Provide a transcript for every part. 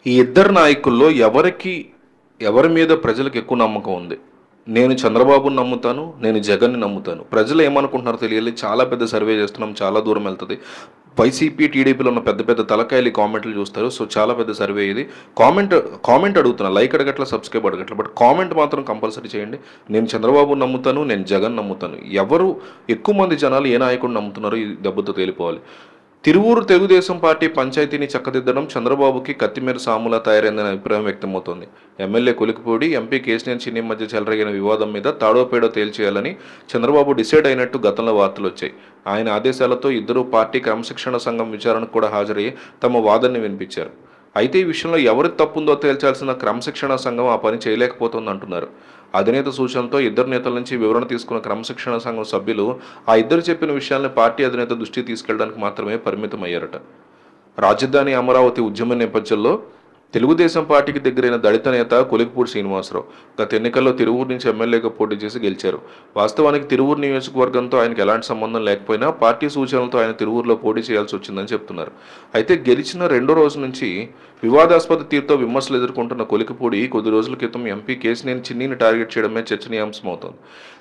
ఈ ఇద్దరు నాయకుల్లో ఎవరి మీద ప్రజలకు ఎక్కువ నమ్మకం ఉంది? నేను చంద్రబాబుని నమ్ముతాను. నేను జగన్‌ని నమ్ముతాను. ప్రజలు ఏమనుకుంటున్నారో తెలియాలి. చాలా పెద్ద సర్వే చేస్తున్నాం. చాలా దూరం వెళ్తది. వైసీపీ, టీడీపీలో ఉన్న పెద్ద పెద్ద తలకాయలు ఈ కామెంట్లు చూస్తారు. సో, చాలా పెద్ద సర్వే ఇది. కామెంట్ కామెంట్ అడుగుతున్నా. లైక్ అడగట్ల, సబ్స్క్రైబ్ అడగట్ల. బట్ కామెంట్ మాత్రం కంపల్సరీ చేయండి. నేను చంద్రబాబుని నమ్ముతాను. నేను జగన్ నమ్ముతాను. ఎవరు ఎక్కువ మంది జనాలు ఏ నాయకుడిని నమ్ముతున్నారో ఈ దెబ్బతో తేలిపోవాలి. తిరువూరు తెలుగుదేశం పార్టీ పంచాయతీని చక్కదిద్దడం చంద్రబాబుకి కత్తిమీర సాములా తయారైందనే అభిప్రాయం వ్యక్తమవుతోంది. ఎమ్మెల్యే కొలికిపూడి, ఎంపీ కేశినేని చిన్ని మధ్య చెలరేగిన వివాదం మీద తాడో పేడో తేల్చేయాలని చంద్రబాబు డిసైడ్ అయినట్టు గతంలో వార్తలు వచ్చాయి. ఆయన ఆదేశాలతో ఇద్దరు పార్టీ క్రమశిక్షణ సంఘం విచారణకు కూడా హాజరయ్యి తమ వాదనని వినిపించారు. అయితే ఈ విషయంలో ఎవరి తప్పుందో తేల్చాల్సిన క్రమశిక్షణ సంఘం ఆ పని చేయలేకపోతోందంటున్నారు. అధినేత సూచనలతో ఇద్దరు నేతల నుంచి వివరణ తీసుకున్న క్రమశిక్షణ సంఘం సభ్యులు ఆ ఇద్దరు చెప్పిన విషయాల్ని పార్టీ అధినేత దృష్టికి తీసుకెళ్లడానికి మాత్రమే పరిమితం అయ్యారట. రాజధాని అమరావతి ఉద్యమం నేపథ్యంలో తెలుగుదేశం పార్టీకి దగ్గరైన దళిత నేత కొలికిపూడి శ్రీనివాసరావు గత ఎన్నికల్లో తిరువూరు నుంచి ఎమ్మెల్యేగా పోటీ చేసి గెలిచారు. వాస్తవానికి తిరువూరు నియోజకవర్గంతో ఆయనకు ఎలాంటి సంబంధం లేకపోయినా పార్టీ సూచనలతో ఆయన తిరువూరులో పోటీ చేయాల్సి వచ్చిందని చెప్తున్నారు. అయితే గెలిచిన రెండో రోజు నుంచి వివాదాస్పద తీరుతో విమర్శలు ఎదుర్కొంటున్న కొలికిపూడి కొద్ది రోజుల క్రితం ఎంపీ కేశినేని చిన్నిని టార్గెట్ చేయడమే చర్చనీయాంశమవుతోంది.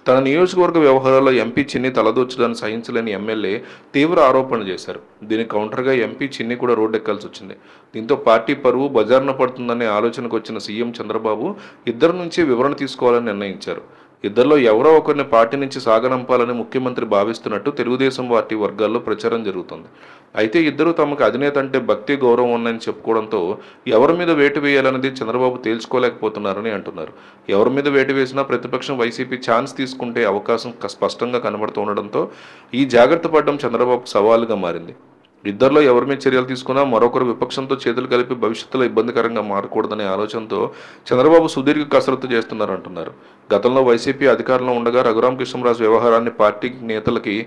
తన నియోజకవర్గ వ్యవహారాల్లో ఎంపీ చిన్ని తలదూర్చడాన్ని సహించలేని ఎమ్మెల్యే తీవ్ర ఆరోపణలు చేశారు. దీనికి కౌంటర్గా ఎంపీ చిన్ని కూడా రోడ్డెక్కాల్సి వచ్చింది. దీంతో పార్టీ పరువు బజారున పడుతుందనే ఆలోచనకు వచ్చిన సీఎం చంద్రబాబు ఇద్దరి నుంచి వివరణ తీసుకోవాలని నిర్ణయించారు. ఇద్దరిలో ఎవరో ఒకరిని పార్టీ నుంచి సాగనంపాలని ముఖ్యమంత్రి భావిస్తున్నట్టు తెలుగుదేశం పార్టీ వర్గాల్లో ప్రచారం జరుగుతుంది. అయితే ఇద్దరు తమకు అధినేత అంటే భక్తి, గౌరవం ఉన్నాయని చెప్పుకోవడంతో ఎవరి మీద వేటు వేయాలన్నది చంద్రబాబు తేల్చుకోలేకపోతున్నారని అంటున్నారు. ఎవరి మీద వేటు వేసినా ప్రతిపక్షం వైసీపీ ఛాన్స్ తీసుకుంటే అవకాశం స్పష్టంగా కనబడుతూ ఉండడంతో ఈ జాగ్రత్త పడడం చంద్రబాబుకు సవాలుగా మారింది. ఇద్దరిలో ఎవరి మీద చర్యలు తీసుకున్నా మరొకరు విపక్షంతో చేతులు కలిపి భవిష్యత్తులో ఇబ్బందికరంగా మారకూడదనే ఆలోచనతో చంద్రబాబు సుదీర్ఘ కసరత్తు చేస్తున్నారంటున్నారు. గతంలో వైసీపీ అధికారంలో ఉండగా రఘురామకృష్ణరాజు వ్యవహారాన్ని పార్టీ నేతలకి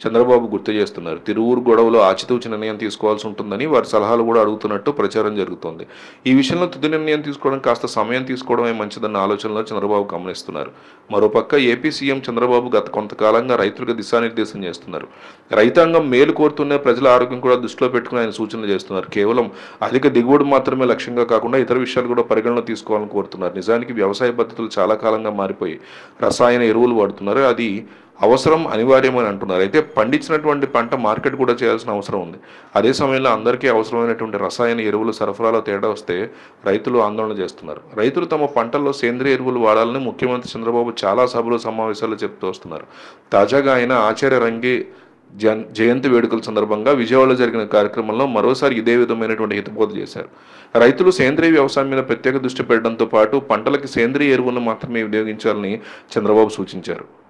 చంద్రబాబు గుర్తు చేస్తున్నారు. తిరువూరు గొడవలో ఆచితూచి నిర్ణయం తీసుకోవాల్సి ఉంటుందని వారి సలహాలు కూడా అడుగుతున్నట్టు ప్రచారం జరుగుతోంది. ఈ విషయంలో తుది నిర్ణయం తీసుకోవడం కాస్త సమయం తీసుకోవడమే మంచిదన్న ఆలోచనలో చంద్రబాబు గమనిస్తున్నారు. మరోపక్క ఏపీ సీఎం చంద్రబాబు గత కొంతకాలంగా రైతులకు దిశానిర్దేశం చేస్తున్నారు. రైతాంగం మేలు కోరుతూనే ప్రజల ఆరోగ్యం కూడా దృష్టిలో పెట్టుకుని ఆయన సూచనలు చేస్తున్నారు. కేవలం అధిక దిగుబడి మాత్రమే లక్ష్యంగా కాకుండా ఇతర విషయాలు కూడా పరిగణలో తీసుకోవాలని కోరుతున్నారు. నిజానికి వ్యవసాయ పద్ధతులు చాలా కాలంగా మారిపోయి రసాయన ఎరువులు వాడుతున్నారు. అది అవసరం, అనివార్యమని అంటున్నారు. అయితే పండించినటువంటి పంట మార్కెట్ కూడా చేయాల్సిన అవసరం ఉంది. అదే సమయంలో అందరికీ అవసరమైనటువంటి రసాయన ఎరువులు సరఫరాలో తేడా వస్తే రైతులు ఆందోళన చేస్తున్నారు. రైతులు తమ పంటల్లో సేంద్రియ ఎరువులు వాడాలని ముఖ్యమంత్రి చంద్రబాబు చాలా సభలు, సమావేశాలు చెప్తూ వస్తున్నారు. తాజాగా ఆయన ఆచార్య రంగి జయంతి వేడుకల సందర్భంగా విజయవాడలో జరిగిన కార్యక్రమంలో మరోసారి ఇదే విధమైనటువంటి హితబోధ చేశారు. రైతులు సేంద్రియ వ్యవసాయం మీద ప్రత్యేక దృష్టి పెట్టడంతో పాటు పంటలకి సేంద్రియ ఎరువులను మాత్రమే వినియోగించాలని చంద్రబాబు సూచించారు.